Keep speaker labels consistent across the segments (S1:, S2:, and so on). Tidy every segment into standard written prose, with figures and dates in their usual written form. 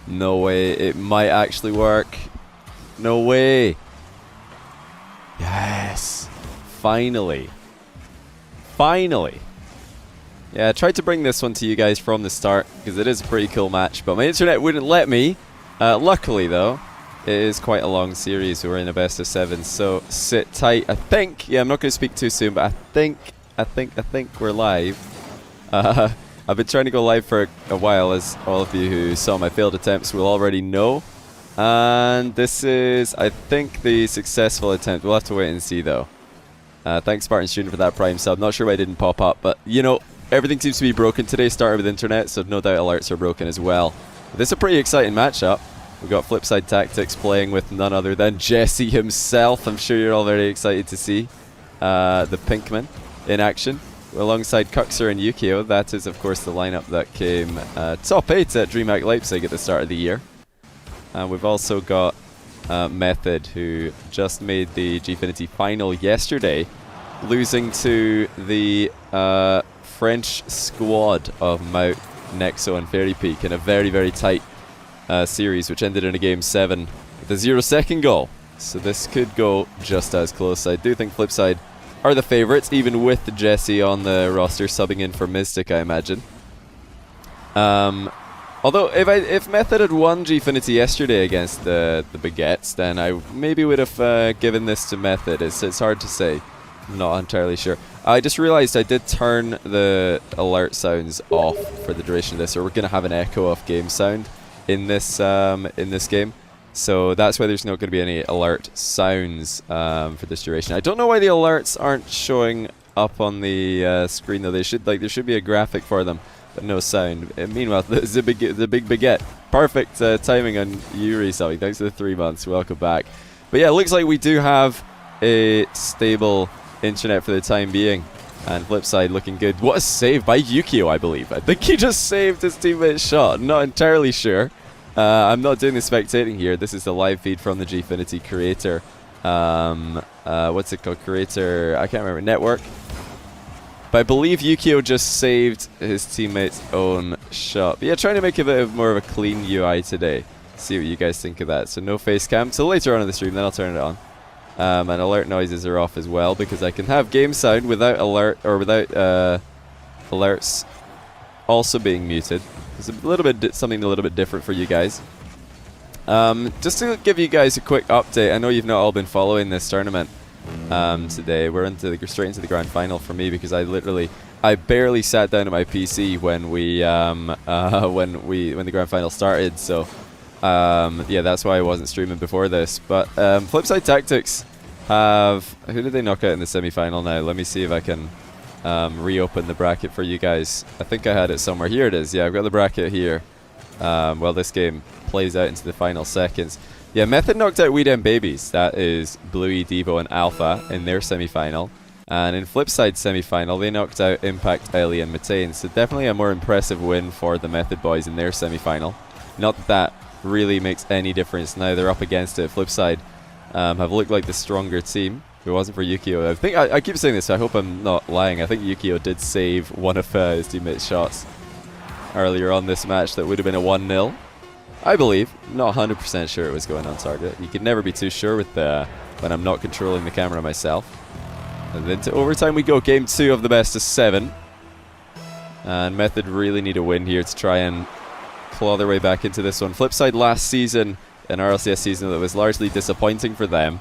S1: No way. It might actually work. No way. Yes. Finally. Finally. Yeah, I tried to bring this one to you guys from the start because it is a pretty cool match, but my internet wouldn't let me. Luckily, though, it is quite a long series. We're in a best of 7, so sit tight. I think, yeah, I'm not going to speak too soon, but I think we're live. I've been trying to go live for a while, as all of you who saw my failed attempts will already know. And this is, I think, the successful attempt. We'll have to wait and see, though. Thanks, Spartan Student, for that Prime sub. Not sure why it didn't pop up, but, you know, everything seems to be broken today. Started with internet, so no doubt alerts are broken as well. This is a pretty exciting matchup. We've got Flipsid3 playing with none other than Jessie himself. I'm sure you're all very excited to see the Pinkman in action, alongside Kuxir and Yukeo. That is, of course, the lineup that came top 8 at DreamHack Leipzig at the start of the year. We've also got Method, who just made the Gfinity final yesterday, losing to the French squad of Mount, Nexo and Fairy Peak in a very, very tight series, which ended in a game 7 with a 0-second goal. So this could go just as close. I do think Flipside are the favourites, even with Jessie on the roster subbing in for Mystic, I imagine. Although, if Method had won Gfinity yesterday against the Baguettes, then I maybe would have given this to Method. It's hard to say. I'm not entirely sure. I just realised I did turn the alert sounds off for the duration of this, or we're going to have an echo of game sound in this game. So that's why there's not going to be any alert sounds for this duration. I don't know why the alerts aren't showing up on the screen, though. They should, like, there should be a graphic for them, but no sound. Meanwhile, the big baguette. Perfect timing on Yuri. Thanks for the 3 months. Welcome back. But yeah, it looks like we do have a stable internet for the time being, and Flipside looking good. What a save by Yukeo, I believe. I think he just saved his teammate's shot. Not entirely sure. I'm not doing the spectating here. This is the live feed from the Gfinity creator. What's it called? Creator, I can't remember. Network. But I believe Yukeo just saved his teammate's own shot. But yeah, trying to make a bit of more of a clean UI today. See what you guys think of that. So no face cam. So later on in the stream, then I'll turn it on. And alert noises are off as well, because I can have game sound without alert, or without alerts also being muted. It's a little bit something a little bit different for you guys. Just to give you guys a quick update, I know you've not all been following this tournament today. We're straight into the grand final for me, because I barely sat down at my PC when the grand final started. So yeah, that's why I wasn't streaming before this. But Flipsid3 have, who did they knock out in the semi-final now? Let me see if I can reopen the bracket for you guys. I think I had it somewhere. Here it is. Yeah, I've got the bracket here. Well, this game plays out into the final seconds. Yeah, Method knocked out Weedem Babies. That is Bluey, Devo, and Alpha in their semi-final. And in Flipside's semi-final, they knocked out Impact, Ellie, and Matane. So definitely a more impressive win for the Method boys in their semi-final. Not that that really makes any difference now. They're up against it. Flipside have looked like the stronger team. If it wasn't for Yukeo, I think I keep saying this, so I hope I'm not lying. I think Yukeo did save one of his teammates' shots earlier on this match. That would have been a 1-0, I believe. Not 100% sure it was going on target. You can never be too sure with when I'm not controlling the camera myself. And then to overtime we go. Game 2 of the best of 7. And Method really need a win here to try and claw their way back into this one. Flipside last season, an RLCS season that was largely disappointing for them.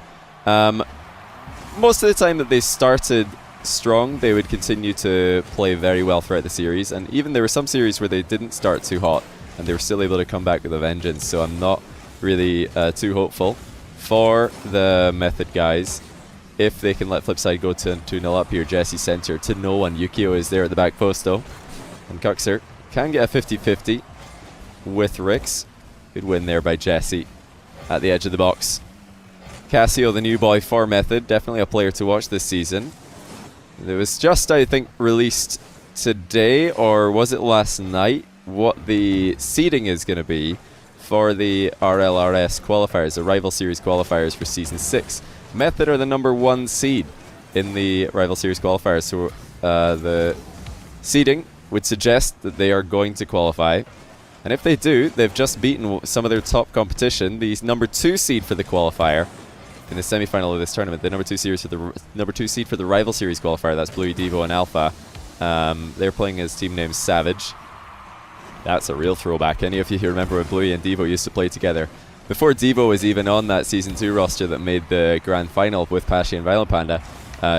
S1: Most of the time that they started strong, they would continue to play very well throughout the series. And even there were some series where they didn't start too hot, and they were still able to come back with a vengeance. So I'm not really too hopeful for the Method guys. If they can let Flipside go to 2-0 up here. Jessie center to no one. Yukeo is there at the back post though. And Kuxir can get a 50-50 with Rix. Good win there by Jessie at the edge of the box. Kassio, the new boy for Method, definitely a player to watch this season. It was just, I think, released today, or was it last night, what the seeding is going to be for the RLRS qualifiers, the Rival Series qualifiers for Season 6. Method are the #1 seed in the Rival Series qualifiers, so the seeding would suggest that they are going to qualify And if they do, they've just beaten some of their top competition, the number 2 seed for the qualifier in the semi-final of this tournament, the number 2 seed for the rival series qualifier. That's Bluey, Devo, and Alpha. They're playing as team name Savage. That's a real throwback. Any of you who remember when Bluey and Devo used to play together? Before Devo was even on that Season 2 roster that made the grand final with Pashi and Violent Panda,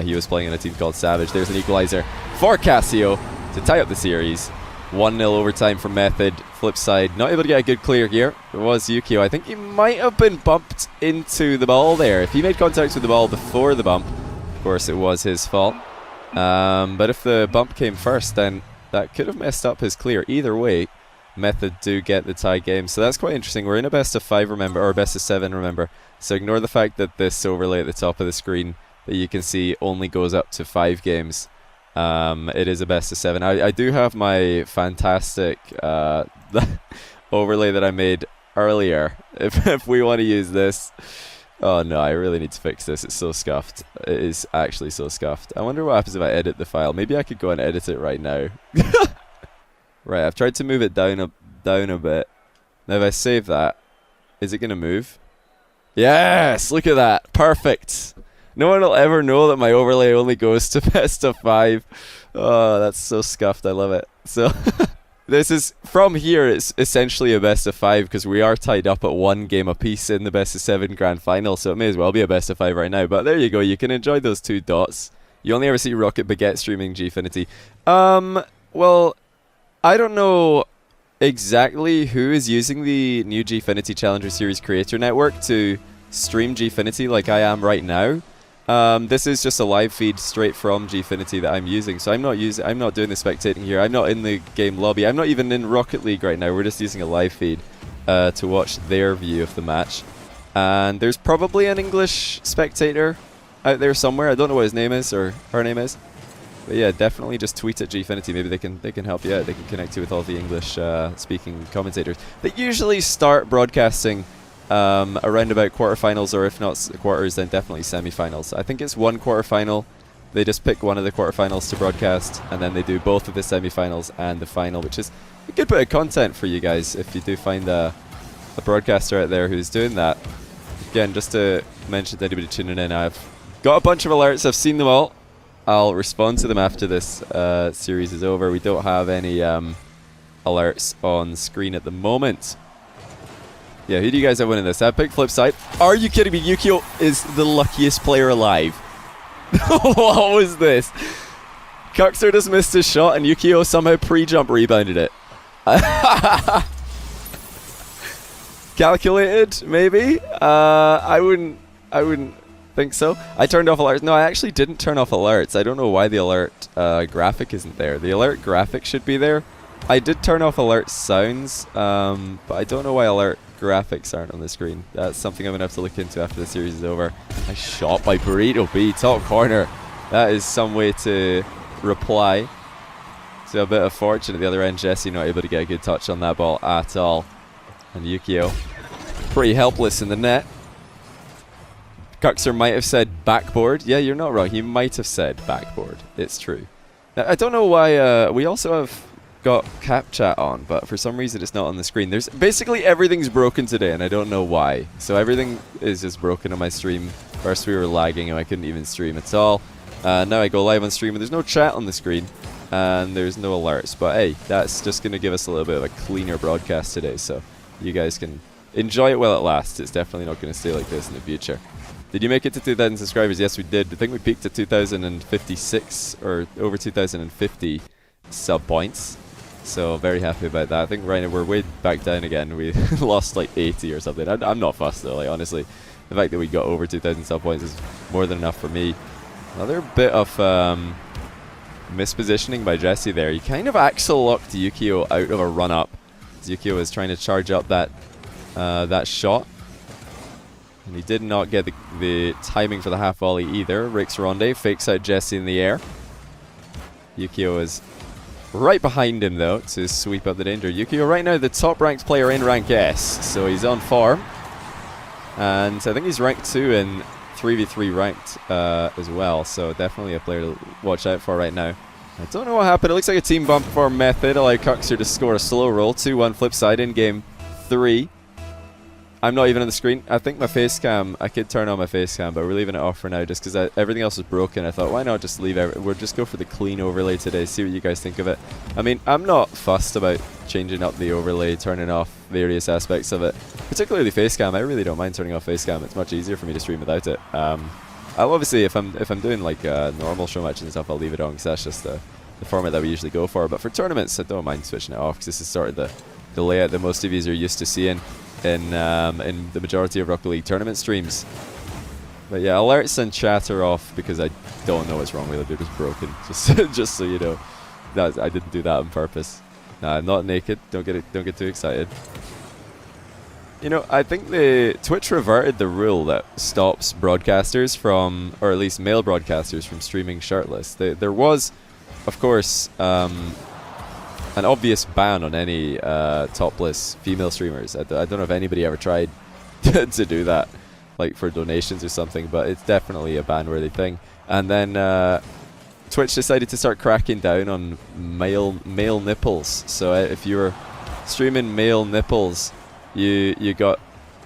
S1: he was playing in a team called Savage. There's an equalizer for Kassio to tie up the series. 1-0 overtime for Method. Flip side, not able to get a good clear here. It was Yukeo. I think he might have been bumped into the ball there. If he made contact with the ball before the bump, of course it was his fault. But if the bump came first, then that could have messed up his clear. Either way, Method do get the tie game. So that's quite interesting. We're in a best of 5, remember, or best of 7, remember. So ignore the fact that this overlay at the top of the screen that you can see only goes up to 5 games. It is a best of 7. I do have my fantastic overlay that I made earlier. If we want to use this. Oh no, I really need to fix this. It's so scuffed. It is actually so scuffed. I wonder what happens if I edit the file. Maybe I could go and edit it right now. Right, I've tried to move it down a bit. Now if I save that, is it going to move? Yes! Look at that. Perfect. No one will ever know that my overlay only goes to best of 5. Oh, that's so scuffed. I love it. So this is, from here, it's essentially a best of 5 because we are tied up at 1 game apiece in the best of 7 grand final, so it may as well be a best of 5 right now. But there you go. You can enjoy those 2 dots. You only ever see Rocket Baguette streaming Gfinity. Well, I don't know exactly who is using the new Gfinity Challenger Series Creator Network to stream Gfinity like I am right now. This is just a live feed straight from Gfinity that I'm using, so I'm not doing the spectating here. I'm not in the game lobby. I'm not even in Rocket League right now. We're just using a live feed to watch their view of the match. And there's probably an English spectator out there somewhere. I don't know what his name is or her name is. But yeah, definitely just tweet at Gfinity. Maybe they can help you out. They can connect you with all the English speaking commentators. They usually start broadcasting around about quarterfinals, or if not quarters, then definitely semifinals. I think it's 1 quarterfinal. They just pick one of the quarterfinals to broadcast, and then they do both of the semifinals and the final, which is a good bit of content for you guys if you do find a broadcaster out there who's doing that. Again, just to mention to anybody tuning in, I've got a bunch of alerts. I've seen them all. I'll respond to them after this series is over. We don't have any alerts on screen at the moment. Yeah, who do you guys have winning this? I picked Flipside. Are you kidding me? Yukeo is the luckiest player alive. What was this? Kuxir just missed his shot and Yukeo somehow pre-jump rebounded it. Calculated, maybe? I wouldn't think so. I turned off alerts. No, I actually didn't turn off alerts. I don't know why the alert graphic isn't there. The alert graphic should be there. I did turn off alert sounds, but I don't know why alert graphics aren't on the screen. That's something I'm going to have to look into after the series is over. Nice shot by BoritoB, top corner. That is some way to reply to a bit of fortune at the other end. Jessie not able to get a good touch on that ball at all. And Yukeo pretty helpless in the net. Kuxir might have said backboard. Yeah, you're not wrong. He might have said backboard. It's true. Now, I don't know why we also have got cap chat on, but for some reason it's not on the screen. There's basically everything's broken today and I don't know why. So everything is just broken on my stream. First we were lagging and I couldn't even stream at all. Now I go live on stream and there's no chat on the screen and there's no alerts. But hey, that's just going to give us a little bit of a cleaner broadcast today, so you guys can enjoy it while it lasts. It's definitely not going to stay like this in the future. Did you make it to 2,000 subscribers? Yes, we did. I think we peaked at 2,056 or over 2,050 sub points. So very happy about that. I think right now we're way back down again. We lost like 80 or something. I'm not fussed though. Like honestly, the fact that we got over 2,000 sub points is more than enough for me. Another bit of mispositioning by Jessie there. He kind of axle locked Yukeo out of a run up. Yukeo is trying to charge up that that shot. And he did not get the timing for the half volley either. RixRonday fakes out Jessie in the air. Yukeo is right behind him though to sweep up the danger. Yukeo right now the top ranked player in rank S, so he's on form. And I think he's ranked 2 in 3v3 ranked as well, so definitely a player to watch out for right now. I don't know what happened. It looks like a team bump for Method. Allowed kuxir to score a slow roll. 2-1 Flipside in game 3. I'm not even on the screen. I think my face cam, I could turn on my face cam, but we're leaving it off for now just because everything else was broken. I thought, why not just leave we'll just go for the clean overlay today, see what you guys think of it. I mean, I'm not fussed about changing up the overlay, turning off various aspects of it, particularly face cam. I really don't mind turning off face cam. It's much easier for me to stream without it. I'll obviously, if I'm doing like normal show matches and stuff, I'll leave it on because that's just the format that we usually go for. But for tournaments, I don't mind switching it off because this is sort of the layout that most of you are used to seeing in the majority of Rocket League tournament streams. But yeah, alerts and chat are off because I don't know what's wrong with it. They're just broken. Just so you know, I didn't do that on purpose. Nah, I'm not naked. Don't get too excited. You know, I think the Twitch reverted the rule that stops broadcasters from, or at least male broadcasters from streaming shirtless. There was, of course, an obvious ban on any topless female streamers. I don't know if anybody ever tried to do that, like for donations or something, but it's definitely a ban-worthy thing. And then Twitch decided to start cracking down on male nipples. So if you were streaming male nipples, you got,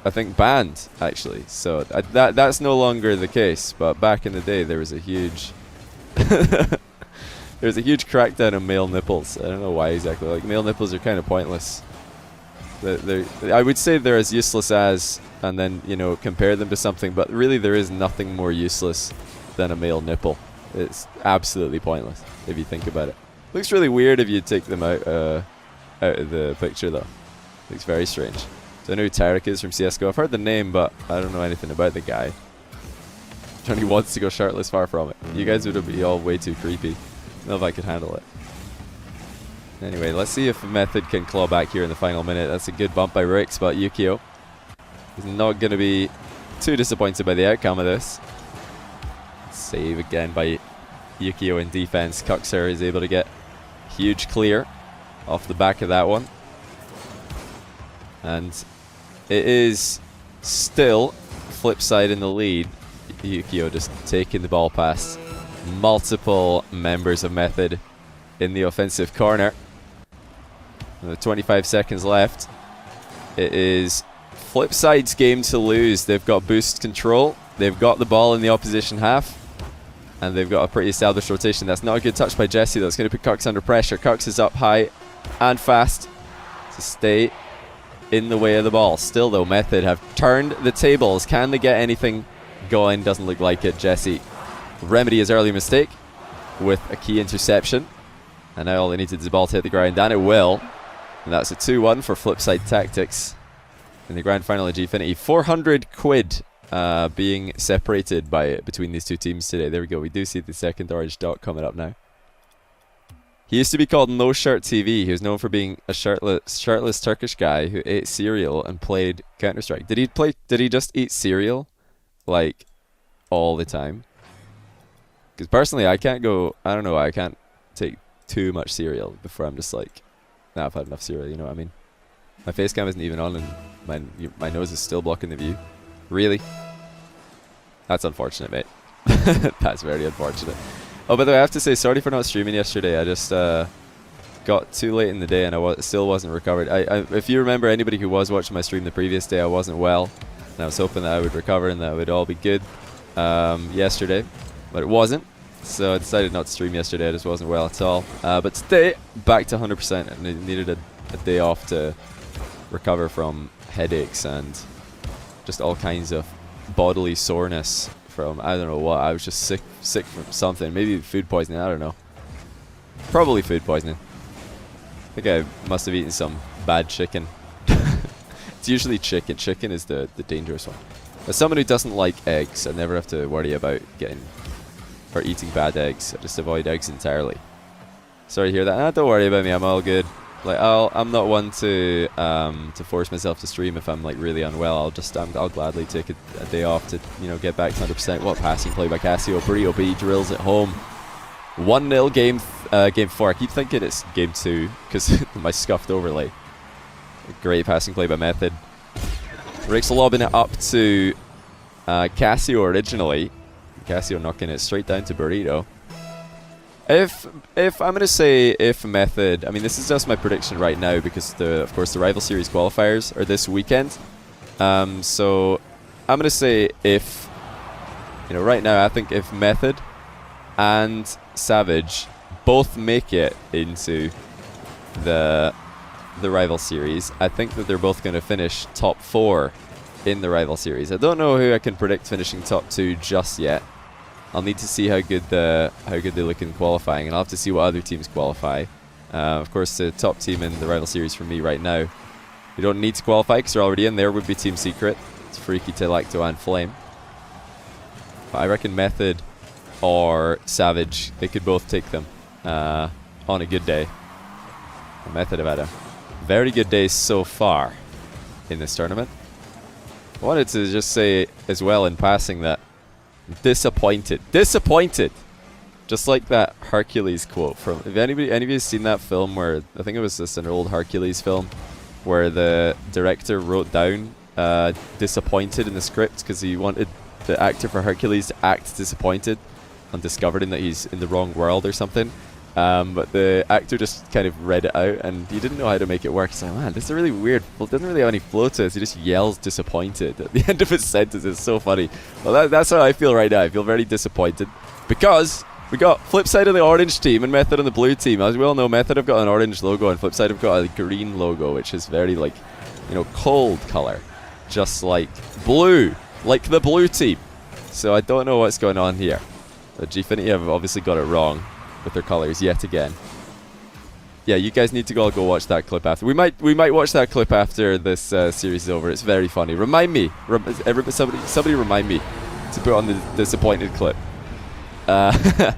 S1: I think, banned actually. So that's no longer the case. But back in the day, there was a huge there's a huge crackdown on male nipples. I don't know why exactly. Like, male nipples are kind of pointless. I would say they're as useless as, and then, you know, compare them to something, but really there is nothing more useless than a male nipple. It's absolutely pointless if you think about it. Looks really weird if you take them out of the picture though. Looks very strange. So I know who Tarek is from CSGO. I've heard the name, but I don't know anything about the guy. Johnny wants to go shirtless, far from it. You guys would be all way too creepy. I don't know if I could handle it. Anyway, let's see if Method can claw back here in the final minute. That's a good bump by Rix, but Yukeo is not going to be too disappointed by the outcome of this. Save again by Yukeo in defense. kuxir is able to get huge clear off the back of that one. And it is still Flipside in the lead. Yukeo just taking the ball past multiple members of Method in the offensive corner. With 25 seconds left, it is Flipside's game to lose. They've got boost control, they've got the ball in the opposition half, and they've got a pretty established rotation. That's not a good touch by Jessie. That's going to put Kux under pressure. Kux is up high and fast to stay in the way of the ball. Still though, Method have turned the tables. Can they get anything going? Doesn't look like it. Jessie remedy his early mistake with a key interception, and now all they needed is the ball to hit the ground, and it will. And that's a 2-1 for Flipside Tactics in the grand final of Gfinity. 400 quid being separated between these two teams today. There we go. We do see the second orange dot coming up now. He used to be called No Shirt TV. He was known for being a shirtless Turkish guy who ate cereal and played Counter-Strike. Did he just eat cereal like all the time? Because personally, I can't take too much cereal before I'm just like, nah, I've had enough cereal, you know what I mean? My face cam isn't even on and my nose is still blocking the view. Really? That's unfortunate, mate. That's very unfortunate. Oh, by the way, I have to say sorry for not streaming yesterday. I just got too late in the day and I still wasn't recovered. If you remember, anybody who was watching my stream the previous day, I wasn't well. And I was hoping that I would recover and that it would all be good yesterday. But it wasn't, so I decided not to stream yesterday. I just wasn't well at all. But today, back to 100%, and I needed a day off to recover from headaches and just all kinds of bodily soreness from, I don't know what. I was just sick from something. Maybe food poisoning, I don't know. Probably food poisoning. I think I must have eaten some bad chicken. It's usually chicken. Chicken is the dangerous one. As someone who doesn't like eggs, I never have to worry about eating bad eggs. I just avoid eggs entirely. Sorry to hear that. Don't worry about me. I'm all good. Like I'm not one to force myself to stream if I'm like really unwell. I'll gladly take a day off to get back to 100%. What passing play by Kassio. BoritoB drills it home. 1-0 game 4. I keep thinking it's game 2 because my scuffed overlay. Great passing play by Method. Rix lobbing it up to Kassio originally. Kassio knocking it straight down to Burrito. If I'm gonna say if Method, I mean this is just my prediction right now because of course the Rival Series qualifiers are this weekend. So I'm gonna say if, you know, right now I think if Method and Savage both make it into the Rival Series, I think that they're both gonna finish top 4 in the Rival Series. I don't know who I can predict finishing top 2 just yet. I'll need to see how good they look in qualifying, and I'll have to see what other teams qualify. Of course, the top team in the Rival Series for me right now, you don't need to qualify because they're already in there, would be Team Secret. It's Freaky, Telacto, and Flame. But I reckon Method or Savage, they could both take them on a good day. And Method have had a very good day so far in this tournament. I wanted to just say as well in passing that disappointed. Just like that Hercules quote from, have any of you seen that film where, I think it was just an old Hercules film, where the director wrote down disappointed in the script because he wanted the actor for Hercules to act disappointed on discovering that he's in the wrong world or something. But the actor just kind of read it out and he didn't know how to make it work. He's like, man, this is a really weird, well, it doesn't really have any flow to it. He just yells disappointed at the end of his sentence. It's so funny. Well, that's how I feel right now. I feel very disappointed because we got Flipside on the orange team and Method on the blue team. As we all know, Method have got an orange logo and Flipside have got a green logo, which is very, like, you know, cold color. Just like blue, like the blue team. So I don't know what's going on here. But Gfinity have obviously got it wrong with their colors yet again. Yeah, you guys need to all go watch that clip after. We might watch that clip after this series is over. It's very funny. Remind me, somebody remind me to put on the disappointed clip, and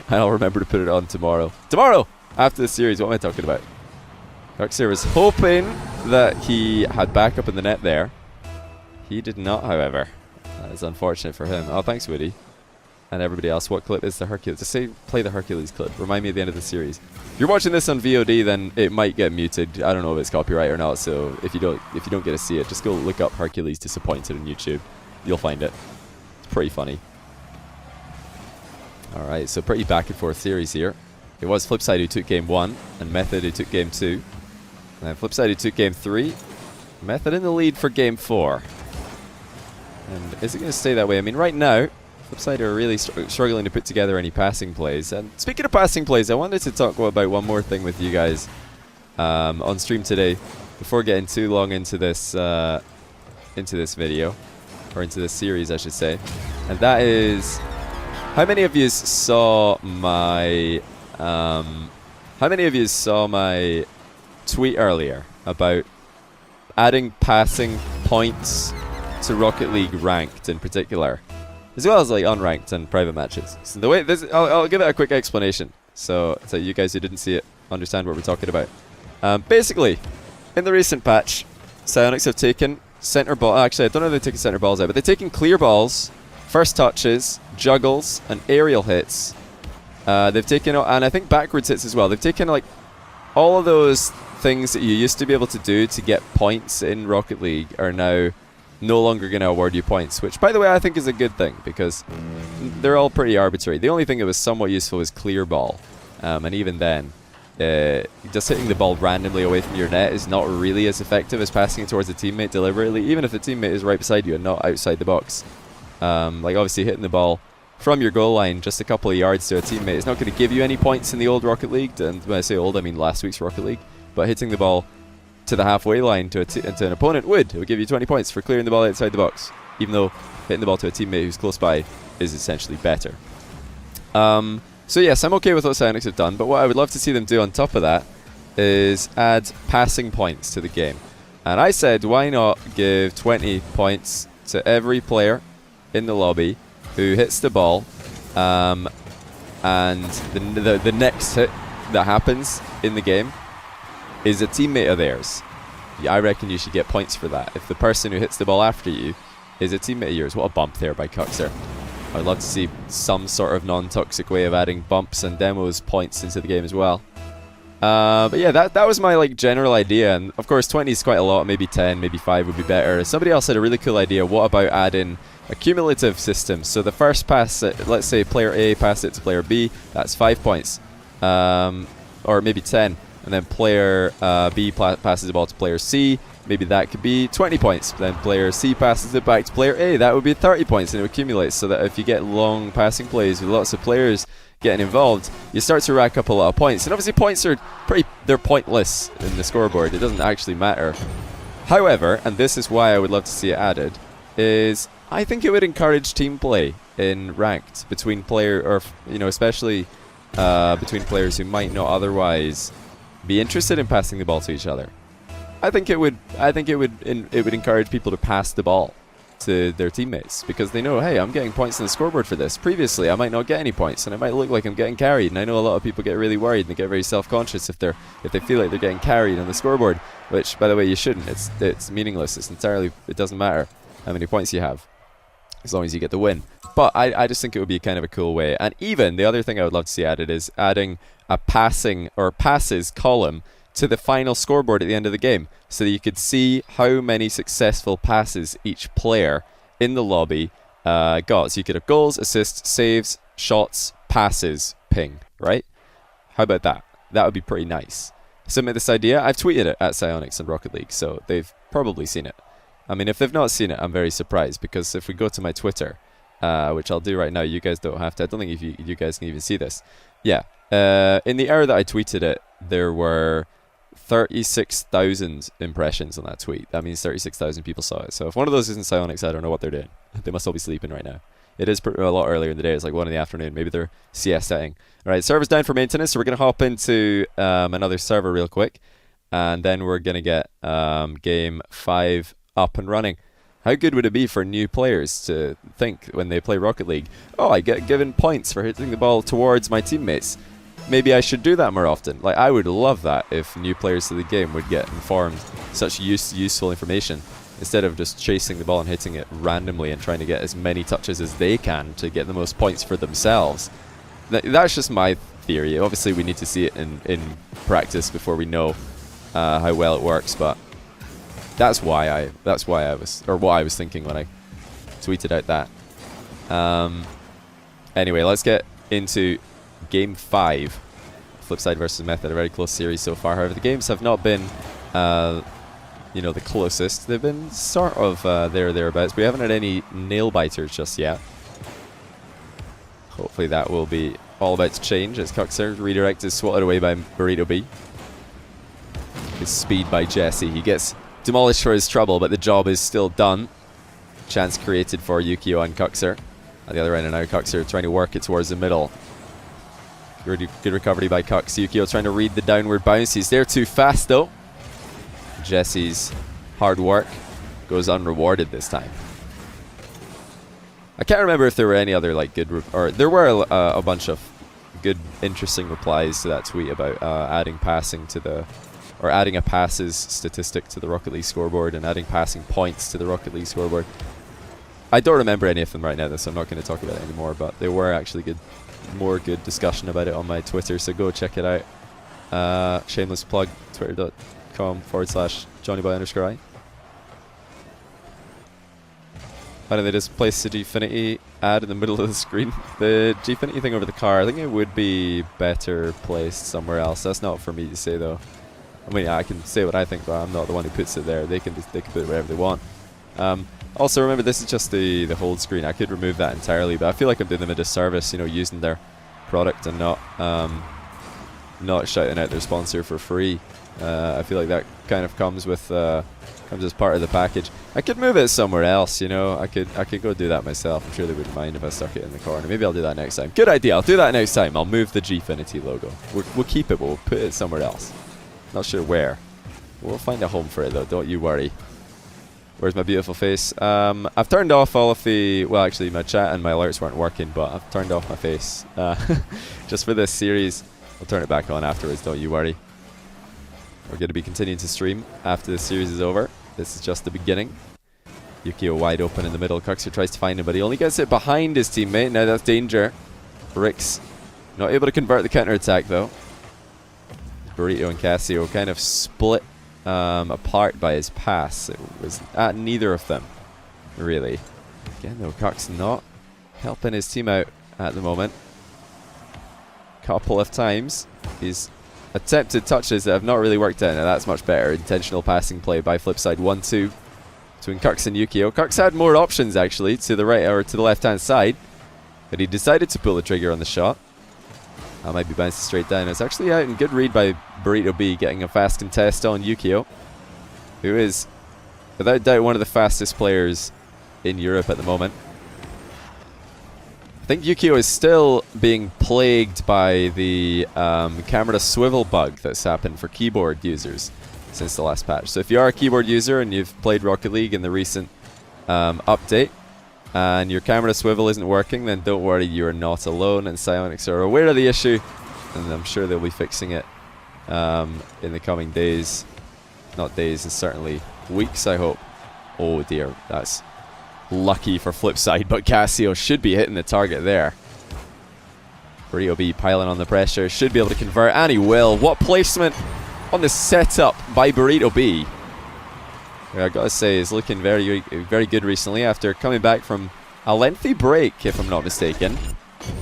S1: I'll remember to put it on tomorrow. Tomorrow after the series. What am I talking about? Kuxir was hoping that he had backup in the net there. He did not, however. That is unfortunate for him. Oh, thanks, Woody. And everybody else. What clip is the Hercules? Just say play the Hercules clip. Remind me at the end of the series. If you're watching this on VOD, then it might get muted. I don't know if it's copyright or not. So if you don't get to see it, just go look up Hercules disappointed on YouTube. You'll find it. It's pretty funny. All right, so pretty back and forth series here. It was Flipside who took game 1 and Method who took game 2. And then Flipside who took game 3. Method in the lead for game 4. And is it going to stay that way? I mean, right now, Flipside are really struggling to put together any passing plays. And speaking of passing plays, I wanted to talk about one more thing with you guys on stream today before getting too long into this video, or into this series, I should say. And that is, how many of you saw my tweet earlier about adding passing points to Rocket League ranked in particular, as well as like unranked and private matches? So the way this, I'll give it a quick explanation so you guys who didn't see it understand what we're talking about. Basically, in the recent patch, Psyonix have taken center ball. Actually, I don't know if they've taken center balls out, but they've taken clear balls, first touches, juggles, and aerial hits. They've taken, and I think backwards hits as well. They've taken like all of those things that you used to be able to do to get points in Rocket League are now no longer going to award you points, which, by the way, I think is a good thing because they're all pretty arbitrary. The only thing that was somewhat useful was clear ball, and even then, just hitting the ball randomly away from your net is not really as effective as passing it towards a teammate deliberately, even if the teammate is right beside you and not outside the box. Like obviously hitting the ball from your goal line just a couple of yards to a teammate is not going to give you any points in the old Rocket League, and when I say old I mean last week's Rocket League, but hitting the ball to the halfway line to an opponent would give you 20 points for clearing the ball outside the box, even though hitting the ball to a teammate who's close by is essentially better. So yes, I'm okay with what Psyonix have done, but what I would love to see them do on top of that is add passing points to the game. And I said, why not give 20 points to every player in the lobby who hits the ball, and the next hit that happens in the game is a teammate of theirs. Yeah, I reckon you should get points for that. If the person who hits the ball after you is a teammate of yours. What a bump there by Kuxir. I'd love to see some sort of non-toxic way of adding bumps and demos points into the game as well. But yeah, that was my like general idea, and of course 20 is quite a lot. Maybe 10, maybe 5 would be better. Somebody else had a really cool idea. What about adding a cumulative system? So the first pass, let's say player A passed it to player B, that's 5 points, or maybe 10, and then player B passes the ball to player C. Maybe that could be 20 points. Then player C passes it back to player A. That would be 30 points, and it accumulates. So that if you get long passing plays with lots of players getting involved, you start to rack up a lot of points. And obviously points are they're pointless in the scoreboard. It doesn't actually matter. However, and this is why I would love to see it added, is I think it would encourage team play in ranked between especially between players who might not otherwise be interested in passing the ball to each other. I think it would encourage people to pass the ball to their teammates, because they know, hey, I'm getting points on the scoreboard for this. Previously, I might not get any points, and it might look like I'm getting carried. And I know a lot of people get really worried and they get very self-conscious if they feel like they're getting carried on the scoreboard. Which, by the way, you shouldn't. It's meaningless. It doesn't matter how many points you have, as long as you get the win. But I just think it would be kind of a cool way. And even the other thing I would love to see added is adding a passing or passes column to the final scoreboard at the end of the game, so that you could see how many successful passes each player in the lobby got. So you could have goals, assists, saves, shots, passes, ping, right? How about that? That would be pretty nice. Submit this idea. I've tweeted it at Psyonix and Rocket League, so they've probably seen it. I mean, if they've not seen it, I'm very surprised, because if we go to my Twitter, which I'll do right now, you guys don't have to. I don't think if you guys can even see this. Yeah. In the hour that I tweeted it, there were 36,000 impressions on that tweet. That means 36,000 people saw it. So if one of those isn't Psyonix, I don't know what they're doing. They must all be sleeping right now. It is a lot earlier in the day. It's like 1 in the afternoon. Maybe they're siestaing. Alright, server's down for maintenance, so we're going to hop into another server real quick, and then we're going to get game 5 up and running. How good would it be for new players to think when they play Rocket League, oh, I get given points for hitting the ball towards my teammates. Maybe I should do that more often. Like, I would love that if new players to the game would get informed such useful information, instead of just chasing the ball and hitting it randomly and trying to get as many touches as they can to get the most points for themselves. That's just my theory. Obviously, we need to see it in practice before we know how well it works. But that's why I was thinking when I tweeted out that. Anyway, let's get into Game 5, Flipside versus Method, a very close series so far. However, the games have not been, the closest. They've been sort of thereabouts. We haven't had any nail-biters just yet. Hopefully that will be all about to change as Kuxir redirect is swatted away by BoritoB. His speed by Jessie. He gets demolished for his trouble, but the job is still done. Chance created for Yukeo and Kuxir. At the other end, and now Kuxir trying to work it towards the middle. Good recovery by Kux. Yukeo trying to read the downward bounce. He's there too fast though. Jessie's hard work goes unrewarded this time. I can't remember if there were any other like good, there were a bunch of good, interesting replies to that tweet about adding passing to the, or adding a passes statistic to the Rocket League scoreboard and adding passing points to the Rocket League scoreboard. I don't remember any of them right now, so I'm not going to talk about it anymore. But there were actually more good discussion about it on my Twitter, so go check it out. Shameless plug, twitter.com/JohnnyBoy_I. Why don't they just place the Gfinity ad in the middle of the screen? The Gfinity thing over the car, I think it would be better placed somewhere else. That's not for me to say though. I mean, I can say what I think, but I'm not the one who puts it there. They can put it wherever they want. Also, remember, this is just the hold screen. I could remove that entirely, but I feel like I'm doing them a disservice, using their product and not shouting out their sponsor for free. I feel like that kind of comes with comes as part of the package. I could move it somewhere else, I could go do that myself. I'm sure they wouldn't mind if I stuck it in the corner. Maybe I'll do that next time. Good idea. I'll do that next time. I'll move the Gfinity logo. We'll keep it, but we'll put it somewhere else. Not sure where. We'll find a home for it though. Don't you worry. Where's my beautiful face? I've turned off all of the... Well, actually, my chat and my alerts weren't working, but I've turned off my face. Just for this series. I'll turn it back on afterwards, don't you worry. We're going to be continuing to stream after this series is over. This is just the beginning. Yukeo wide open in the middle. Kuxir tries to find him, but he only gets it behind his teammate. Now that's danger. Rix not able to convert the counter-attack, though. Burrito and Kassio kind of split apart by his pass. It was at neither of them, really. Again, though, Kux not helping his team out at the moment. Couple of times he's attempted touches that have not really worked out. Now that's much better. Intentional passing play by Flipside 1-2 between Kux and Yukeo. Kux had more options actually to the right or to the left hand side, but he decided to pull the trigger on the shot. That might be bounced straight down. It's actually out and good read by BoritoB, getting a fast contest on Yukeo, who is without doubt one of the fastest players in Europe at the moment. I think Yukeo is still being plagued by the camera swivel bug that's happened for keyboard users since the last patch. So if you are a keyboard user and you've played Rocket League in the recent update and your camera swivel isn't working, then don't worry, you are not alone, and Psyonix are aware of the issue, and I'm sure they'll be fixing it in the coming days. Not days, and certainly weeks, I hope. Oh dear, that's lucky for Flipside, but Kassio should be hitting the target there. BoritoB piling on the pressure, should be able to convert, and he will. What placement on the setup by BoritoB. I gotta say, is looking very, very good recently after coming back from a lengthy break, if I'm not mistaken.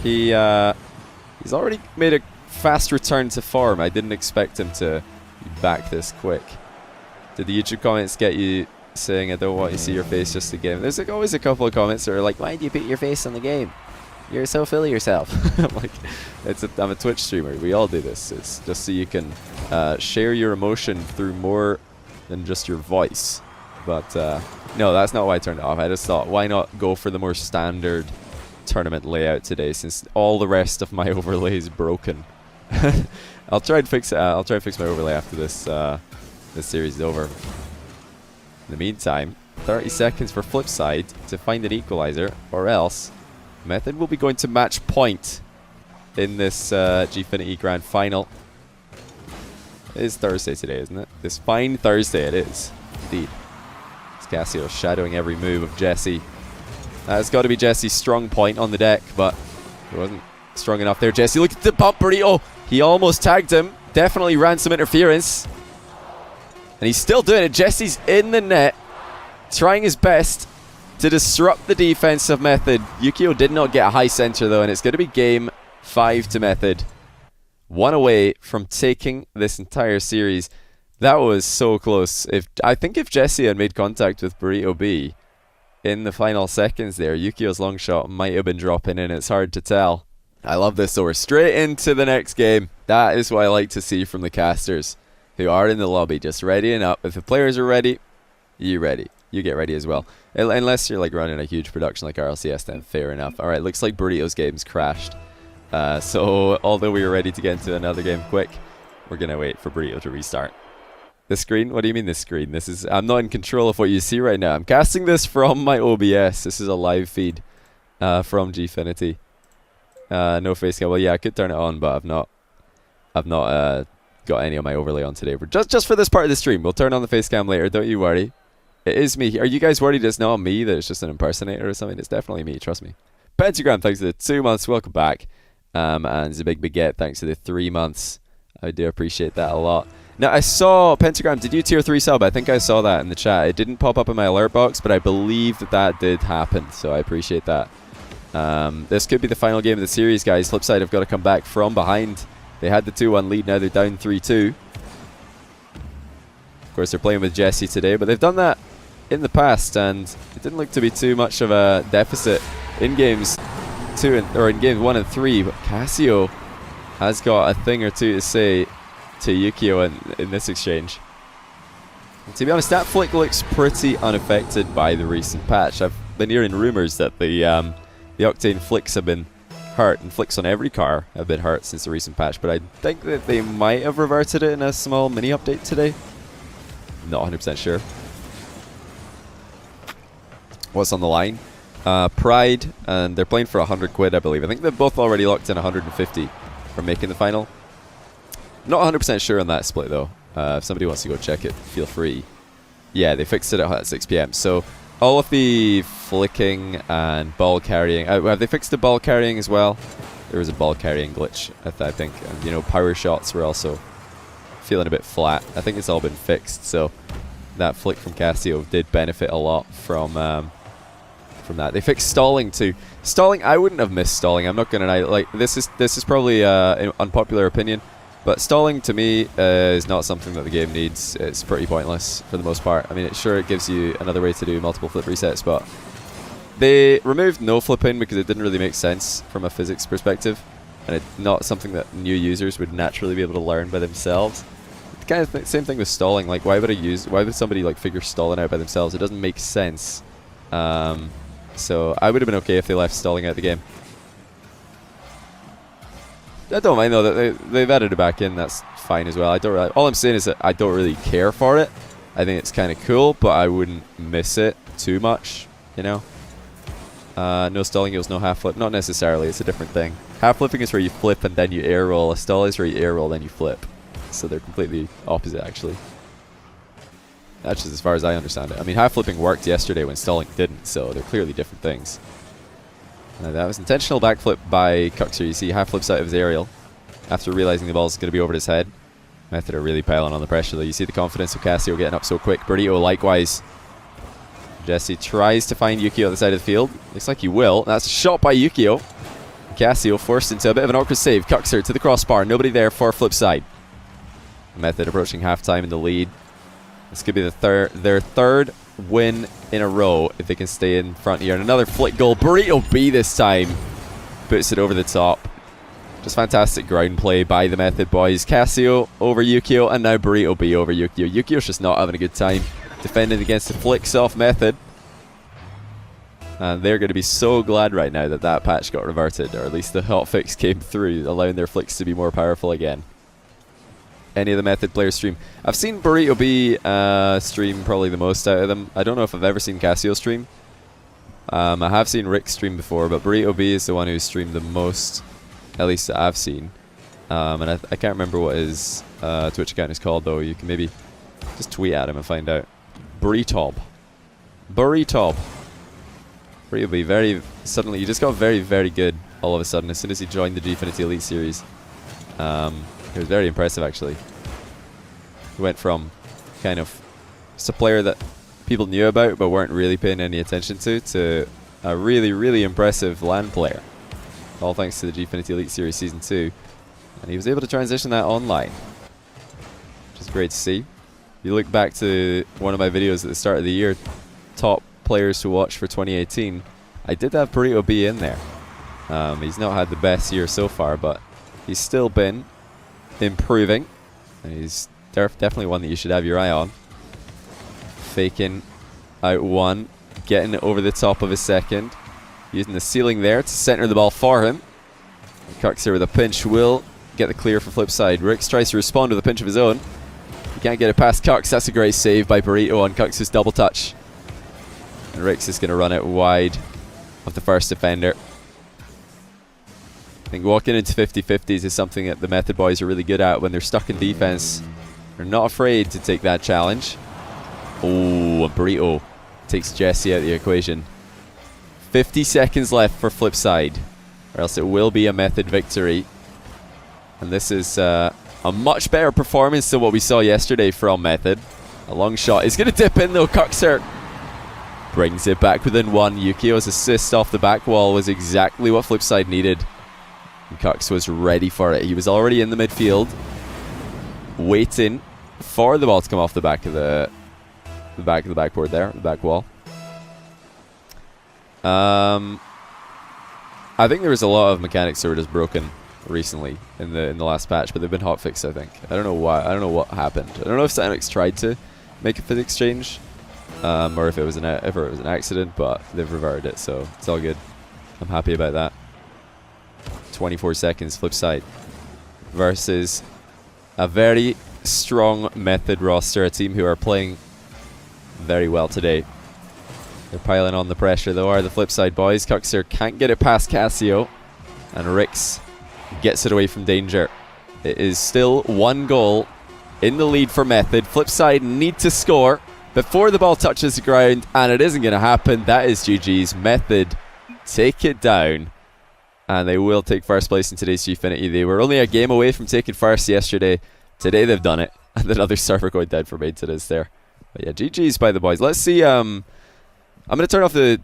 S1: He's already made a fast return to form. I didn't expect him to be back this quick. Did the YouTube comments get you saying, I don't want you to see your face just the game? There's like always a couple of comments that are like, why do you put your face on the game? You're so full of yourself. I'm like, I'm a Twitch streamer. We all do this. It's just so you can share your emotion through more than just your voice. But no, that's not why I turned it off. I just thought, why not go for the more standard tournament layout today, since all the rest of my overlay is broken. I'll try and fix it. I'll try and fix my overlay after this this series is over. In the meantime, 30 seconds for Flipside to find an equalizer, or else Method will be going to match point in this Gfinity Grand Final. It is Thursday today, isn't it? This fine Thursday it is, indeed. It's Kassio shadowing every move of Jessie. It's got to be Jessie's strong point on the deck, but it wasn't strong enough there. Jessie, look at the bump, Burrito. He almost tagged him. Definitely ran some interference. And he's still doing it. Jessie's in the net, trying his best to disrupt the defense of Method. Yukeo did not get a high center though, and it's going to be game 5 to Method. One away from taking this entire series. That was so close. I think if Jessie had made contact with BoritoB in the final seconds there, Yukeo's long shot might have been dropping in. It's hard to tell. I love this, so we're straight into the next game. That is what I like to see from the casters who are in the lobby, just readying up. If the players are ready, you ready. You get ready as well. Unless you're like running a huge production like RLCS, then fair enough. Alright, looks like Burrito's game's crashed. So although we were ready to get into another game quick, we're going to wait for Burrito to restart. The screen? What do you mean the screen? I'm not in control of what you see right now. I'm casting this from my OBS. This is a live feed from Gfinity. No face cam. Well, yeah, I could turn it on, but I've not got any of my overlay on today. We're just for this part of the stream. We'll turn on the face cam later. Don't you worry. It is me. Are you guys worried it's not me, that it's just an impersonator or something? It's definitely me. Trust me. Pentagram, thanks for the 2 months. Welcome back. And it's a big baguette. Thanks for the 3 months. I do appreciate that a lot. Now, I saw Pentagram. Did you tier 3 sub? I think I saw that in the chat. It didn't pop up in my alert box, but I believe that did happen. So I appreciate that. This could be the final game of the series, guys. Flipside have got to come back from behind. They had the 2-1 lead. Now they're down 3-2. Of course, they're playing with Jessie today, but they've done that in the past, and it didn't look to be too much of a deficit in games 2 or in games 1 and 3. But Kassio has got a thing or two to say to Yukeo in this exchange. And to be honest, that flick looks pretty unaffected by the recent patch. I've been hearing rumors that the Octane flicks have been hurt, and flicks on every car have been hurt since the recent patch, but I think that they might have reverted it in a small mini update today. Not 100% sure. What's on the line? Pride, and they're playing for 100 quid, I believe. I think they've both already locked in 150 for making the final. Not 100% sure on that split though. If somebody wants to go check it, feel free. Yeah, they fixed it at 6 PM. So all of the flicking and ball carrying, have they fixed the ball carrying as well? There was a ball carrying glitch, I think. And, you know, power shots were also feeling a bit flat. I think it's all been fixed, so that flick from Kassio did benefit a lot from that. They fixed stalling too. Stalling, I wouldn't have missed stalling. I'm not gonna lie. Like this is probably an unpopular opinion, but stalling to me is not something that the game needs. It's pretty pointless for the most part. I mean, it gives you another way to do multiple flip resets, but they removed no flipping because it didn't really make sense from a physics perspective, and it's not something that new users would naturally be able to learn by themselves. It's kind of same thing with stalling. Like, why would somebody like figure stalling out by themselves? It doesn't make sense. So I would have been okay if they left stalling out the game. I don't mind though that they've added it back in. That's fine as well. All I'm saying is that I don't really care for it. I think it's kind of cool, but I wouldn't miss it too much. You know. No stalling equals no half flip. Not necessarily. It's a different thing. Half flipping is where you flip and then you air roll. A stall is where you air roll then you flip. So they're completely opposite actually. That's just as far as I understand it. I mean, half flipping worked yesterday when stalling didn't, so they're clearly different things. That was intentional backflip by Kuxir. You see, half flips out of his aerial after realizing the ball's going to be over his head. Method are really piling on the pressure though. You see the confidence of Kassio getting up so quick. Burrito likewise. Jessie tries to find Yukeo at the side of the field. Looks like he will. That's a shot by Yukeo. Kassio forced into a bit of an awkward save. Kuxir to the crossbar. Nobody there for flip side. Method approaching halftime in the lead. This could be their third win in a row if they can stay in front here. And another flick goal. BoritoB this time puts it over the top. Just fantastic ground play by the Method boys. Kassio over Yukeo, and now BoritoB over Yukeo. Yukeo's just not having a good time defending against the flicks off Method. And they're going to be so glad right now that that patch got reverted, or at least the hotfix came through, allowing their flicks to be more powerful again. Any of the Method players stream. I've seen BoritoB stream probably the most out of them. I don't know if I've ever seen Kassio stream. I have seen Rick stream before, but BoritoB is the one who streamed the most, at least that I've seen. And I can't remember what his Twitch account is called though. You can maybe just tweet at him and find out. BoritoB. BoritoB. BoritoB very suddenly, he just got very, very good all of a sudden as soon as he joined the Gfinity Elite series. It was very impressive actually. He went from kind of just a player that people knew about but weren't really paying any attention to a really, really impressive LAN player. All thanks to the Gfinity Elite Series Season 2. And he was able to transition that online, which is great to see. If you look back to one of my videos at the start of the year, top players to watch for 2018, I did have BoritoB in there. He's not had the best year so far, but he's still been improving. And he's definitely one that you should have your eye on. Faking out one, getting it over the top of his second, using the ceiling there to center the ball for him. Kuxir with a pinch will get the clear for flip side. Rix tries to respond with a pinch of his own. He can't get it past Kux. That's a great save by Burrito on Kux's double touch. And Rix is going to run out wide of the first defender. I think walking into 50-50s is something that the Method boys are really good at when they're stuck in defense. They're not afraid to take that challenge. Oh, and Burrito takes Jessie out of the equation. 50 seconds left for flip side, or else it will be a Method victory. And this is a much better performance than what we saw yesterday from Method. A long shot is going to dip in though. Kuxir brings it back within one. Yukeo's assist off the back wall was exactly what flip side needed. And Kux was ready for it. He was already in the midfield, waiting for the ball to come off the back of the backboard there, the back wall. I think there was a lot of mechanics that were just broken recently in the last patch, but they've been hotfixed. I think. I don't know why. I don't know what happened. I don't know if Sanix tried to make a physics change, or if it was an accident, but they've reverted it, so it's all good. I'm happy about that. 24 seconds, flip side versus a very strong Method roster, a team who are playing very well today. They're piling on the pressure though, are the flip side boys. Kuxir can't get it past Kassio, and Rix gets it away from danger. It is still 1 goal in the lead for Method. Flip side need to score before the ball touches the ground, and it isn't going to happen. That is GG's. Method take it down, and they will take first place in today's Gfinity. They were only a game away from taking first yesterday. Today they've done it. And another server going dead for maintenance there. But yeah, GG's by the boys. Let's see. I'm going to turn off the...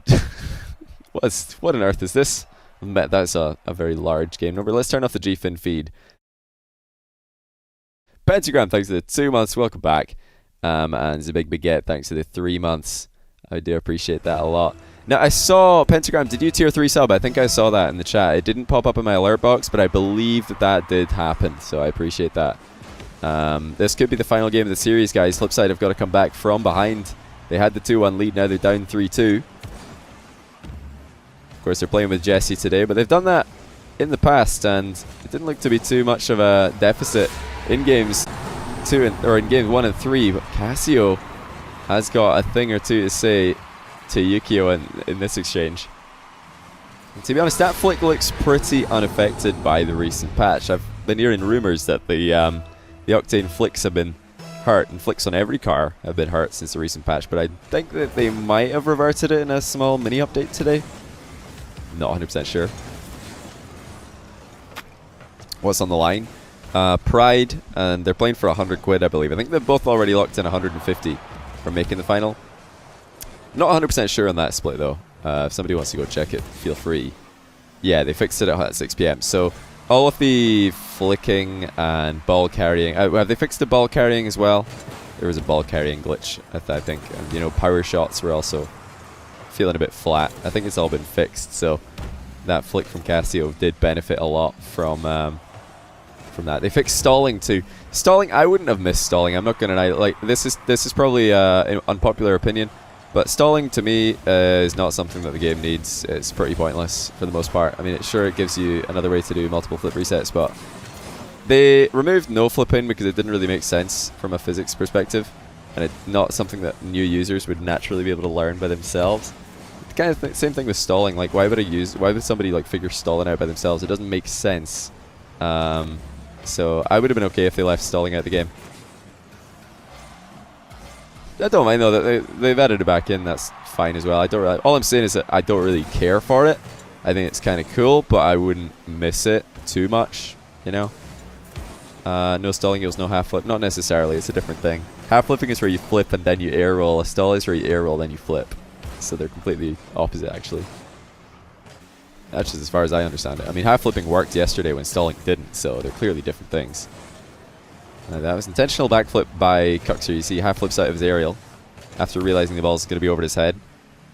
S1: what on earth is this? I bet that's a very large game number. Let's turn off the Gfin feed. Pentagram, thanks for the 2 months. Welcome back. And it's a big baguette, thanks for the 3 months. I do appreciate that a lot. Now, I saw Pentagram, did you tier 3 sub? I think I saw that in the chat. It didn't pop up in my alert box, but I believe that did happen. So I appreciate that. This could be the final game of the series, guys. Flipside have got to come back from behind. They had the 2-1 lead, now they're down 3-2. Of course, they're playing with Jessie today, but they've done that in the past, and it didn't look to be too much of a deficit in games 2 or in games 1 and 3. But Kassio has got a thing or two to say to Yukeo in this exchange. And to be honest, that flick looks pretty unaffected by the recent patch. I've been hearing rumors that the Octane flicks have been hurt, and flicks on every car have been hurt since the recent patch, but I think that they might have reverted it in a small mini update today. Not 100% sure. What's on the line? Pride, and they're playing for 100 quid, I believe. I think they've both already locked in 150 for making the final. Not 100% sure on that split, though. If somebody wants to go check it, feel free. Yeah, they fixed it at 6 PM. So all of the flicking and ball carrying... have they fixed the ball carrying as well? There was a ball carrying glitch, I think. And, you know, power shots were also feeling a bit flat. I think it's all been fixed, so that flick from Kassio did benefit a lot from that. They fixed stalling too. Stalling, I wouldn't have missed stalling. I'm not gonna lie. Like this is probably an unpopular opinion, but stalling to me is not something that the game needs. It's pretty pointless for the most part. I mean, it gives you another way to do multiple flip resets, but they removed no flipping because it didn't really make sense from a physics perspective, and it's not something that new users would naturally be able to learn by themselves. Kind of same thing with stalling. Like, why would somebody like figure stalling out by themselves? It doesn't make sense. So I would have been okay if they left stalling out the game. I don't mind though that they've added it back in. That's fine as well. All I'm saying is that I don't really care for it. I think it's kind of cool, but I wouldn't miss it too much. You know. No stalling equals no half flip. Not necessarily. It's a different thing. Half flipping is where you flip and then you air roll. A stall is where you air roll then you flip. So they're completely opposite, actually. That's just as far as I understand it. I mean, half flipping worked yesterday when stalling didn't, so they're clearly different things. That was intentional backflip by Kuxir. You see, half flips out of his aerial after realizing the ball's going to be over his head.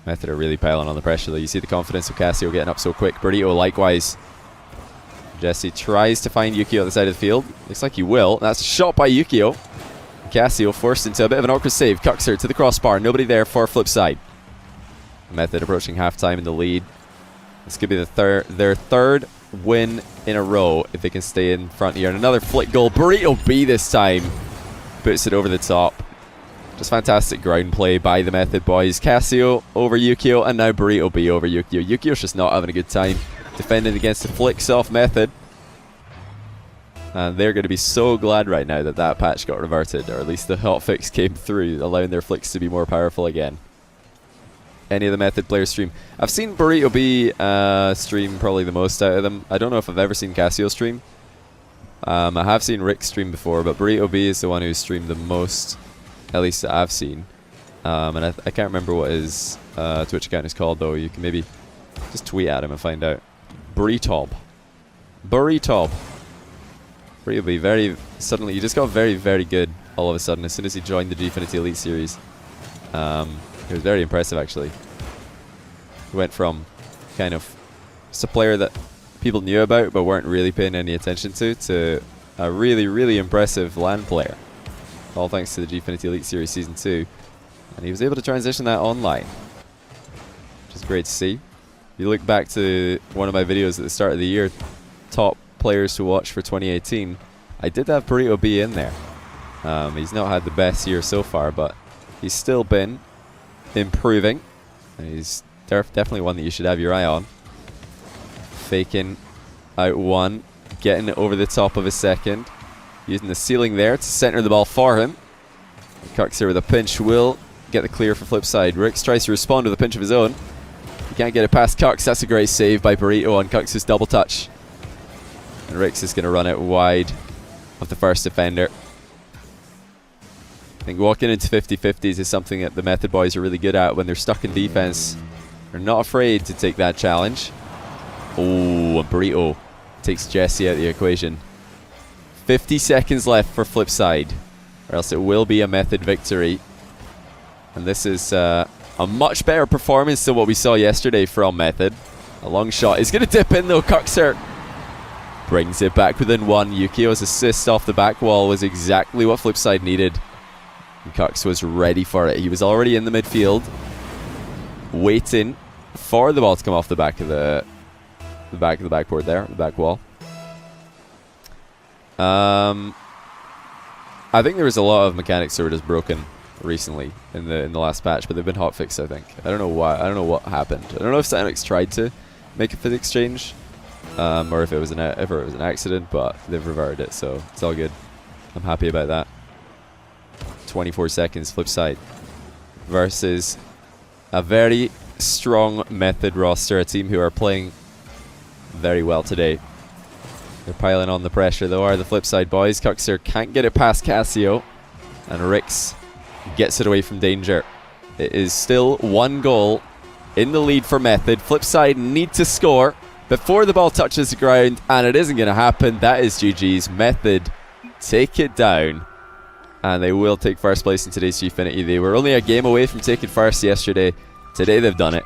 S1: Method are really piling on the pressure, though. You see the confidence of Kassio getting up so quick. Burrito likewise. Jessie tries to find Yukeo at the side of the field. Looks like he will. That's a shot by Yukeo. Kassio forced into a bit of an awkward save. Kuxir to the crossbar. Nobody there for Flipside. Method approaching halftime in the lead. This could be their third win in a row if they can stay in front here. And another flick goal. BoritoB this time puts it over the top. Just fantastic ground play by the Method boys. Kassio over Yukeo, and now BoritoB over Yukeo. Yukeo's just not having a good time defending against the flicks off Method. And they're going to be so glad right now that that patch got reverted, or at least the hotfix came through, allowing their flicks to be more powerful again. Any of the Method players stream. I've seen BoritoB stream probably the most out of them. I don't know if I've ever seen Kassio stream. I have seen Rick stream before, but BoritoB is the one who's streamed the most, at least that I've seen. And I can't remember what his Twitch account is called, though. You can maybe just tweet at him and find out. BoritoB. BoritoB. BoritoB, very suddenly, he just got very, very good all of a sudden as soon as he joined the Gfinity Elite series. It was very impressive, actually. He went from kind of just a player that people knew about but weren't really paying any attention to a really, really impressive LAN player. All thanks to the Gfinity Elite Series Season 2. And he was able to transition that online, which is great to see. If you look back to one of my videos at the start of the year, top players to watch for 2018, I did have BoritoB in there. He's not had the best year so far, but he's still been improving. And he's definitely one that you should have your eye on. Faking out one, getting it over the top of a second, using the ceiling there to center the ball for him. Kuxir with a pinch will get the clear for Flipside. Rix tries to respond with a pinch of his own. He can't get it past Kux. That's a great save by Burrito on Kux's double touch. And Rix is going to run out wide of the first defender. I think walking into 50-50s is something that the Method boys are really good at when they're stuck in defense. They're not afraid to take that challenge. Oh, and Burrito takes Jessie out of the equation. 50 seconds left for Flipside, or else it will be a Method victory. And this is a much better performance than what we saw yesterday from Method. A long shot is going to dip in though. Kuxir brings it back within one. Yukeo's assist off the back wall was exactly what Flipside needed. And Kux was ready for it. He was already in the midfield, waiting for the ball to come off the back of the backboard there, the back wall. I think there was a lot of mechanics that were just broken recently in the last patch, but they've been hotfixed. I think. I don't know why. I don't know what happened. I don't know if Sanix tried to make a physics change, or if it was an accident, but they've reverted it, so it's all good. I'm happy about that. 24 seconds. Flipside versus a very strong Method roster, a team who are playing very well today. They're piling on the pressure though, are the Flipside boys. Kuxir can't get it past Kassio, and Rix gets it away from danger. It is still 1 goal in the lead for Method. Flipside need to score before the ball touches the ground, and it isn't going to happen. That is GG's. Method take it down, and they will take first place in today's Gfinity. They were only a game away from taking first yesterday. Today they've done it.